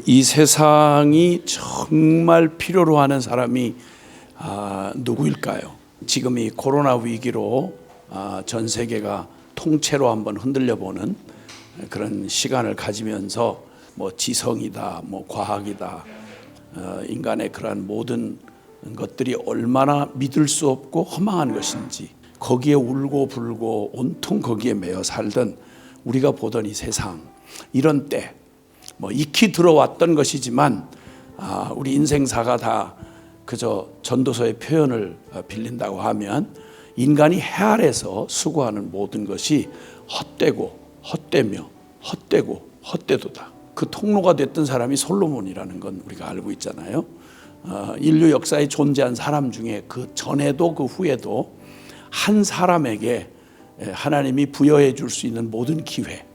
이 세상이 정말 필요로 하는 사람이 누구일까요? 지금 이 코로나 위기로 전 세계가 통째로 한번 흔들려 보는 그런 시간을 가지면서 지성이다, 과학이다, 인간의 그러한 모든 것들이 얼마나 믿을 수 없고 허망한 것인지 거기에 울고 불고 온통 거기에 매여 살던 우리가 보던 이 세상, 이런 때 익히 들어왔던 것이지만 우리 인생사가 다 그저 전도서의 표현을 빌린다고 하면 인간이 해 아래서 수고하는 모든 것이 헛되고 헛되며 헛되고 헛되도다. 그 통로가 됐던 사람이 솔로몬이라는 건 우리가 알고 있잖아요. 인류 역사에 존재한 사람 중에 그 전에도 그 후에도 한 사람에게 하나님이 부여해 줄 수 있는 모든 기회,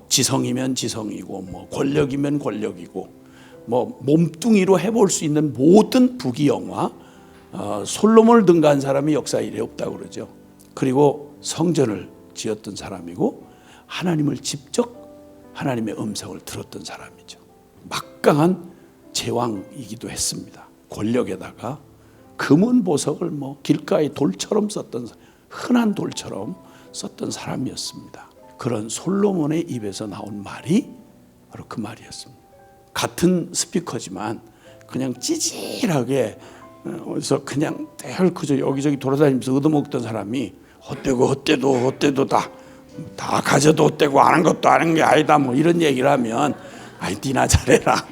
지성이면 지성이고 권력이면 권력이고 몸뚱이로 해볼 수 있는 모든 부귀영화, 솔로몬을 능가한 사람이 역사에 이래 없다고 그러죠. 그리고 성전을 지었던 사람이고 하나님을 직접 하나님의 음성을 들었던 사람이죠. 막강한 제왕이기도 했습니다. 권력에다가 금은 보석을 길가의 돌처럼 썼던, 흔한 돌처럼 썼던 사람이었습니다. 그런 솔로몬의 입에서 나온 말이 바로 그 말이었습니다. 같은 스피커지만 그냥 찌질하게 어디서 그냥 그저 여기저기 돌아다니면서 얻어먹던 사람이 헛되고 헛되도 헛되도다, 다 가져도 헛되고 아는 것도 아는 게 아니다, 이런 얘기를 하면 니나 잘해라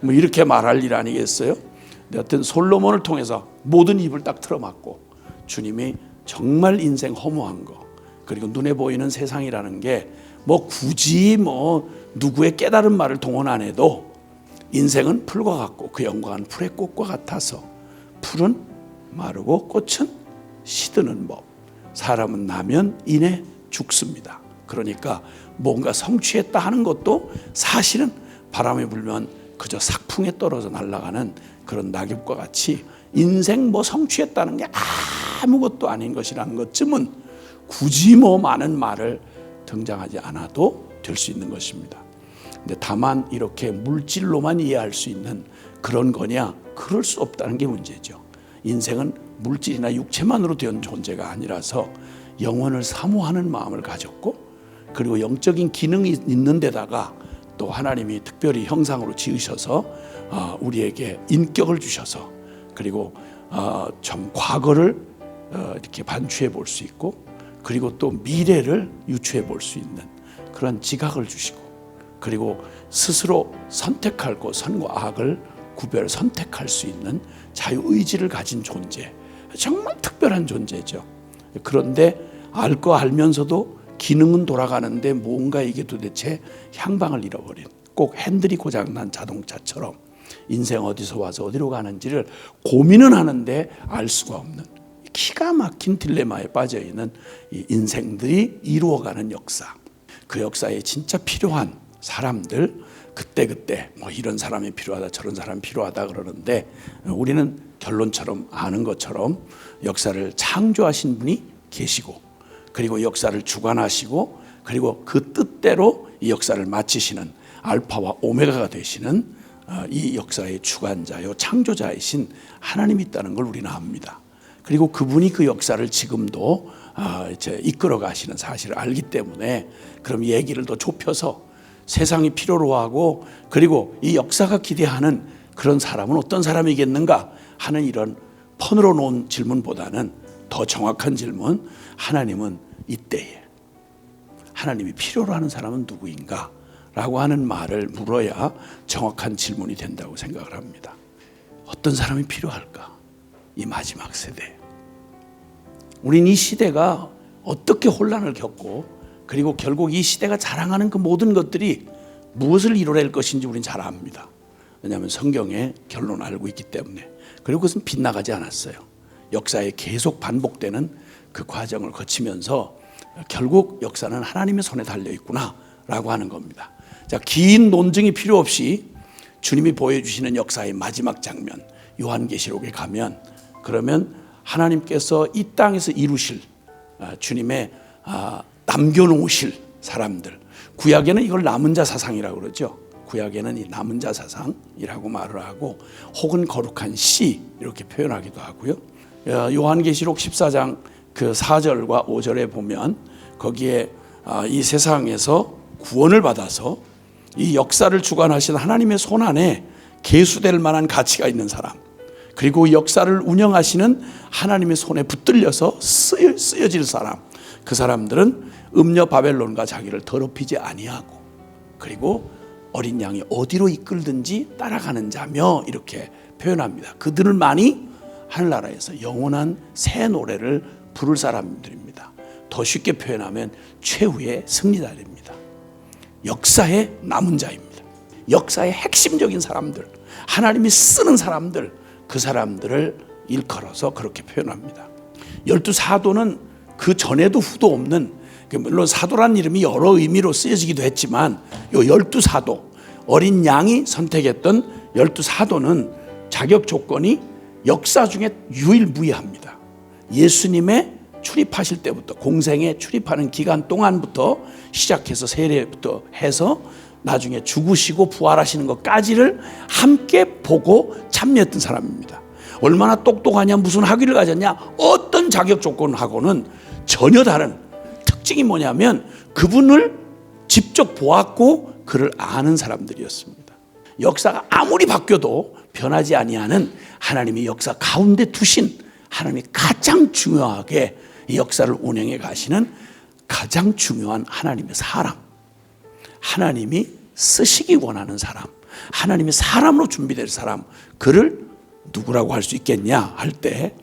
이렇게 말할 일 아니겠어요? 여튼 솔로몬을 통해서 모든 입을 딱 틀어막고 주님이 정말 인생 허무한 거, 그리고 눈에 보이는 세상이라는 게 굳이 누구의 깨달은 말을 동원 안 해도 인생은 풀과 같고 그 영광은 풀의 꽃과 같아서 풀은 마르고 꽃은 시드는 법, 사람은 나면 이내 죽습니다. 그러니까 뭔가 성취했다 하는 것도 사실은 바람이 불면 그저 삭풍에 떨어져 날아가는 그런 낙엽과 같이 인생 성취했다는 게 아무것도 아닌 것이라는 것쯤은 굳이 많은 말을 등장하지 않아도 될 수 있는 것입니다. 근데 다만 이렇게 물질로만 이해할 수 있는 그런 거냐? 그럴 수 없다는 게 문제죠. 인생은 물질이나 육체만으로 된 존재가 아니라서 영혼을 사모하는 마음을 가졌고, 그리고 영적인 기능이 있는 데다가 또 하나님이 특별히 형상으로 지으셔서 우리에게 인격을 주셔서, 그리고 좀 과거를 이렇게 반추해 볼 수 있고, 그리고 또 미래를 유추해 볼 수 있는 그런 지각을 주시고, 그리고 스스로 선택하고 선과 악을 구별 선택할 수 있는 자유의지를 가진 존재, 정말 특별한 존재죠. 그런데 알 거 알면서도 기능은 돌아가는데 뭔가 이게 도대체 향방을 잃어버린, 꼭 핸들이 고장난 자동차처럼 인생 어디서 와서 어디로 가는지를 고민은 하는데 알 수가 없는 기가 막힌 딜레마에 빠져있는 이 인생들이 이루어가는 역사, 그 역사에 진짜 필요한 사람들, 그때그때 이런 사람이 필요하다 저런 사람이 필요하다 그러는데, 우리는 결론처럼 아는 것처럼 역사를 창조하신 분이 계시고, 그리고 역사를 주관하시고, 그리고 그 뜻대로 이 역사를 마치시는 알파와 오메가가 되시는 이 역사의 주관자요 창조자이신 하나님이 있다는 걸 우리는 압니다. 그리고 그분이 그 역사를 지금도 이끌어 가시는 사실을 알기 때문에, 그럼 얘기를 더 좁혀서 세상이 필요로 하고, 그리고 이 역사가 기대하는 그런 사람은 어떤 사람이겠는가 하는 이런 폰으로 놓은 질문보다는 더 정확한 질문, 하나님은 이때에 하나님이 필요로 하는 사람은 누구인가? 라고 하는 말을 물어야 정확한 질문이 된다고 생각을 합니다. 어떤 사람이 필요할까? 이 마지막 세대. 우린 이 시대가 어떻게 혼란을 겪고, 그리고 결국 이 시대가 자랑하는 그 모든 것들이 무엇을 이뤄낼 것인지 우린 잘 압니다. 왜냐하면 성경의 결론을 알고 있기 때문에. 그리고 그것은 빗나가지 않았어요. 역사에 계속 반복되는 그 과정을 거치면서 결국 역사는 하나님의 손에 달려있구나 라고 하는 겁니다. 자, 긴 논증이 필요 없이 주님이 보여주시는 역사의 마지막 장면, 요한계시록에 가면, 그러면 하나님께서 이 땅에서 이루실 주님의 남겨놓으실 사람들, 구약에는 이걸 남은 자 사상이라고 그러죠. 구약에는 이 남은 자 사상이라고 말을 하고 혹은 거룩한 씨 이렇게 표현하기도 하고요. 요한계시록 14장 그 4절과 5절에 보면 거기에 이 세상에서 구원을 받아서 이 역사를 주관하신 하나님의 손 안에 계수될 만한 가치가 있는 사람, 그리고 역사를 운영하시는 하나님의 손에 붙들려서 쓰여질 사람, 그 사람들은 음녀 바벨론과 자기를 더럽히지 아니하고 그리고 어린 양이 어디로 이끌든지 따라가는 자며 이렇게 표현합니다. 그들만이 하늘나라에서 영원한 새 노래를 부를 사람들입니다. 더 쉽게 표현하면 최후의 승리자입니다. 역사의 남은 자입니다. 역사의 핵심적인 사람들, 하나님이 쓰는 사람들, 그 사람들을 일컬어서 그렇게 표현합니다. 12사도는 그 전에도 후도 없는, 물론 사도란 이름이 여러 의미로 쓰여지기도 했지만 요 12사도, 어린 양이 선택했던 12사도는 자격 조건이 역사 중에 유일무이합니다. 예수님의 출입하실 때부터, 공생에 출입하는 기간 동안부터 시작해서 세례부터 해서 나중에 죽으시고 부활하시는 것까지를 함께 보고 참여했던 사람입니다. 얼마나 똑똑하냐, 무슨 학위를 가졌냐, 어떤 자격 조건하고는 전혀 다른 특징이 뭐냐면 그분을 직접 보았고 그를 아는 사람들이었습니다. 역사가 아무리 바뀌어도 변하지 아니하는 하나님이 역사 가운데 두신, 하나님이 가장 중요하게 이 역사를 운행해 가시는 가장 중요한 하나님의 사람, 하나님이 쓰시기 원하는 사람, 하나님의 사람으로 준비될 사람, 그를 누구라고 할 수 있겠냐 할 때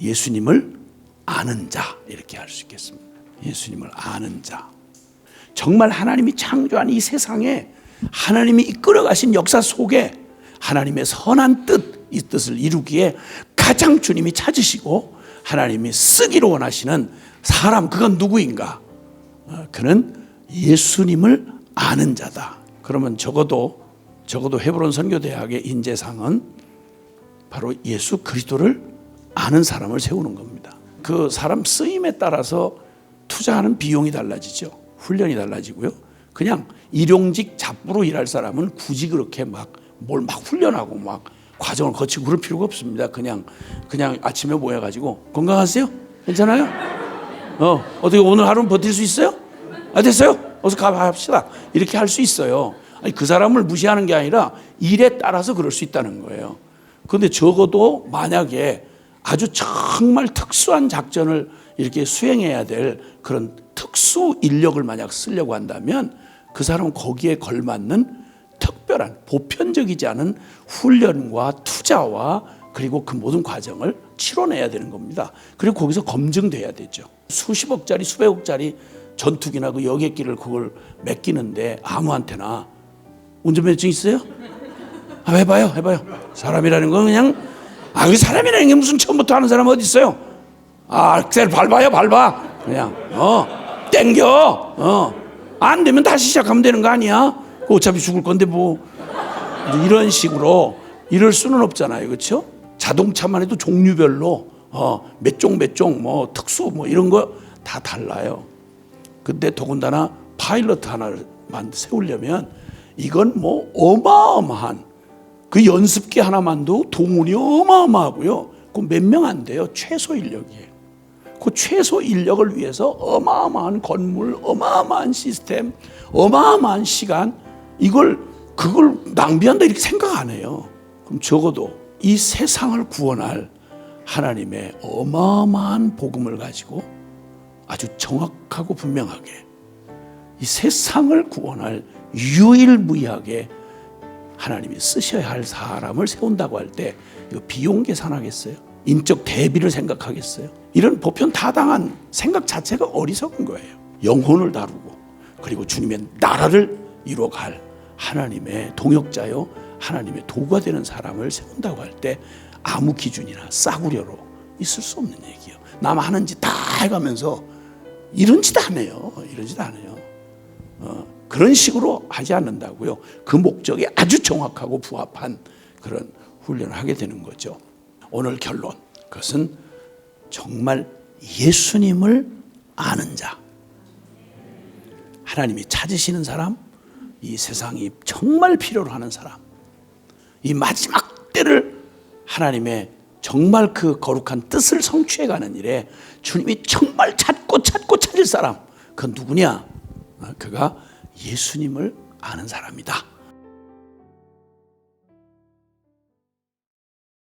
예수님을 아는 자, 이렇게 할 수 있겠습니다. 예수님을 아는 자. 정말 하나님이 창조한 이 세상에 하나님이 이끌어 가신 역사 속에 하나님의 선한 뜻, 이 뜻을 이루기에 가장 주님이 찾으시고 하나님이 쓰기로 원하시는 사람, 그건 누구인가? 그는 예수님을 아는 자다. 그러면 적어도 헤브론 선교대학의 인재상은 바로 예수 그리스도를 아는 사람을 세우는 겁니다. 그 사람 쓰임에 따라서 투자하는 비용이 달라지죠. 훈련이 달라지고요. 그냥 일용직 잡부로 일할 사람은 굳이 그렇게 뭘 훈련하고 과정을 거치고 그럴 필요가 없습니다. 그냥 아침에 모여가지고 건강하세요? 괜찮아요? 어떻게 오늘 하루는 버틸 수 있어요? 됐어요? 어서 가봅시다. 이렇게 할 수 있어요. 아니, 그 사람을 무시하는 게 아니라 일에 따라서 그럴 수 있다는 거예요. 그런데 적어도 만약에 아주 정말 특수한 작전을 이렇게 수행해야 될 그런 특수 인력을 만약 쓰려고 한다면 그 사람은 거기에 걸맞는 특별한 보편적이지 않은 훈련과 투자와 그리고 그 모든 과정을 치러내야 되는 겁니다. 그리고 거기서 검증돼야 되죠. 수십억짜리 수백억짜리 전투기나 그 여객기를 그걸 맡기는데 아무한테나 운전면허증 있어요? 해봐요. 사람이라는 건 그냥 그 사람이라는 게 무슨 처음부터 하는 사람 어디 있어요? 악셀 밟아 그냥 땡겨 안 되면 다시 시작하면 되는 거 아니야? 어차피 죽을 건데 이런 식으로 이럴 수는 없잖아요. 그렇죠? 자동차만 해도 종류별로 몇 종 특수 이런 거 다 달라요. 근데 더군다나 파일럿 하나를 세우려면 이건 어마어마한 그 연습기 하나만도 동원이 어마어마하고요. 그 몇 명 안 돼요. 최소 인력이에요. 그 최소 인력을 위해서 어마어마한 건물, 어마어마한 시스템, 어마어마한 시간, 그걸 낭비한다 이렇게 생각 안 해요. 그럼 적어도 이 세상을 구원할 하나님의 어마어마한 복음을 가지고 아주 정확하고 분명하게 이 세상을 구원할 유일무이하게 하나님이 쓰셔야 할 사람을 세운다고 할 때 이거 비용 계산하겠어요? 인적 대비를 생각하겠어요? 이런 보편타당한 생각 자체가 어리석은 거예요. 영혼을 다루고 그리고 주님의 나라를 이루어갈 하나님의 동역자요, 하나님의 도구가 되는 사람을 세운다고 할 때 아무 기준이나 싸구려로 있을 수 없는 얘기예요. 남 하는 짓 다 해가면서 이런 짓 안 해요. 그런 식으로 하지 않는다고요. 그 목적에 아주 정확하고 부합한 그런 훈련을 하게 되는 거죠. 오늘 결론, 그것은 정말 예수님을 아는 자, 하나님이 찾으시는 사람, 이 세상이 정말 필요로 하는 사람, 이 마지막 때를 하나님의 정말 그 거룩한 뜻을 성취해가는 일에 주님이 정말 찾고 찾을 사람, 그건 누구냐? 그가 예수님을 아는 사람이다.